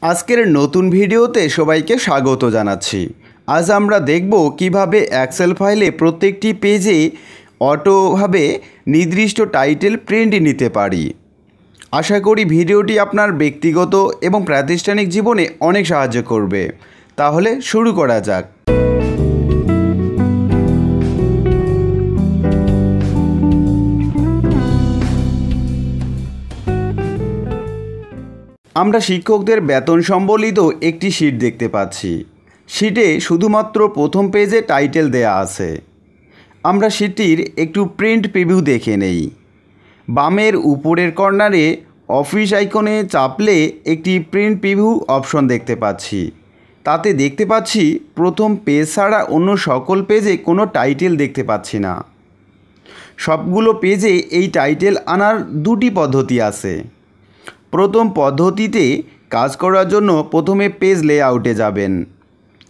আজকের নতুন ভিডিওতে সবাইকে স্বাগত জানাচ্ছি। আজ আমরা দেখব কিভাবে এক্সেল ফাইলে প্রত্যেকটি পেজে অটোভাবে নির্দিষ্ট টাইটেল প্রিন্ট নিতে পারি। আশা করি ভিডিওটি আপনার ব্যক্তিগত এবং প্রাতিষ্ঠানিক জীবনে অনেক সাহায্য করবে। তাহলে শুরু করা যাক। আমরা শিক্ষকদের বেতন সম্বলিত একটি শীট দেখতে পাচ্ছি। শীটে শুধুমাত্র প্রথম পেজে টাইটেল দেয়া আছে। আমরা শীটটির একটু প্রিন্ট প্রিভিউ দেখে নেই। বামের উপরের কর্নারে অফিস আইকনে চাপলে একটি প্রিন্ট প্রিভিউ অপশন দেখতে পাচ্ছি। তাতে দেখতে পাচ্ছি প্রথম পেজ ছাড়া অন্য সকল পেজে কোনো টাইটেল দেখতে পাচ্ছি না। সবগুলো পেজে এই টাইটেল আনার দুটি পদ্ধতি আছে। প্রথম পদ্ধতিতে কাজ করার জন্য প্রথমে পেজ লেআউটে যাবেন,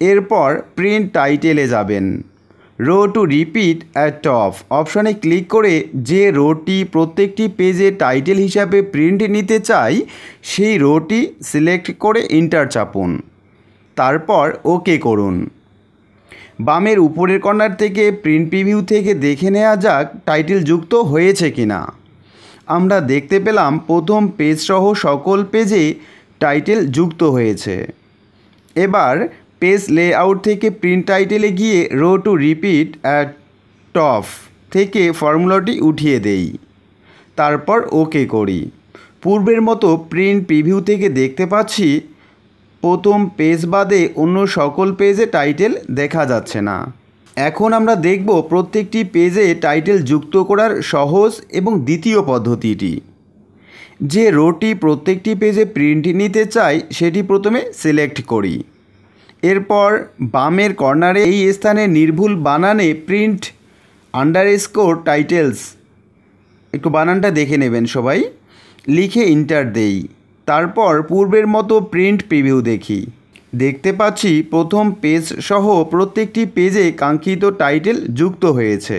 এরপর প্রিন্ট টাইটেলে যাবেন। Row to repeat at top অপশানে ক্লিক করে যে রোটি প্রত্যেকটি পেজে টাইটেল হিসাবে প্রিন্ট নিতে চাই সেই রোটি সিলেক্ট করে এন্টার চাপুন, তারপর ওকে করুন। বামের উপরের কর্নার থেকে প্রিন্ট প্রিভিউ থেকে দেখে নেওয়া যাক টাইটেল যুক্ত হয়েছে কিনা। আমরা দেখতে পেলাম প্রথম পেজ সহ সকল পেজে টাইটেল যুক্ত হয়েছে। এবার পেজ লেআউট থেকে প্রিন্ট টাইটেলে গিয়ে row to repeat at top থেকে ফর্মুলাটি উঠিয়ে দেই, তারপর ওকে করি। পূর্বের মতো প্রিন্ট প্রিভিউ থেকে দেখতে পাচ্ছি প্রথম পেজ বাদে অন্য সকল পেজে টাইটেল দেখা যাচ্ছে না। এখন আমরা দেখব প্রত্যেকটি পেজে টাইটেল যুক্ত করার সহজ এবং দ্বিতীয় পদ্ধতিটি। যে রোটি প্রত্যেকটি পেজে প্রিন্ট নিতে চাই সেটি প্রথমে সিলেক্ট করি। এরপর বামের কর্নারে এই স্থানে নির্ভুল বানানে প্রিন্ট আন্ডারস্কোর টাইটেলস, একটু বানানটা দেখে নেবেন সবাই, লিখে এন্টার দেই। তারপর পূর্বের মতো প্রিন্ট প্রিভিউ দেখি। দেখতে পাচ্ছি প্রথম পেজ সহ প্রত্যেকটি পেজে কাঙ্ক্ষিত টাইটেল যুক্ত হয়েছে।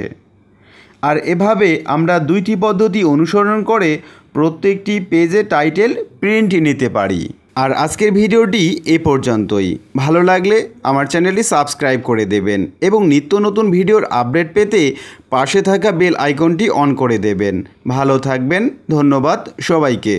আর এভাবে আমরা দুইটি পদ্ধতি অনুসরণ করে প্রত্যেকটি পেজে টাইটেল প্রিন্ট নিতে পারি। আর আজকের ভিডিওটি এ পর্যন্তই। ভালো লাগলে আমার চ্যানেলটি সাবস্ক্রাইব করে দেবেন এবং নিত্য নতুন ভিডিওর আপডেট পেতে পাশে থাকা বেল আইকনটি অন করে দেবেন। ভালো থাকবেন। ধন্যবাদ সবাইকে।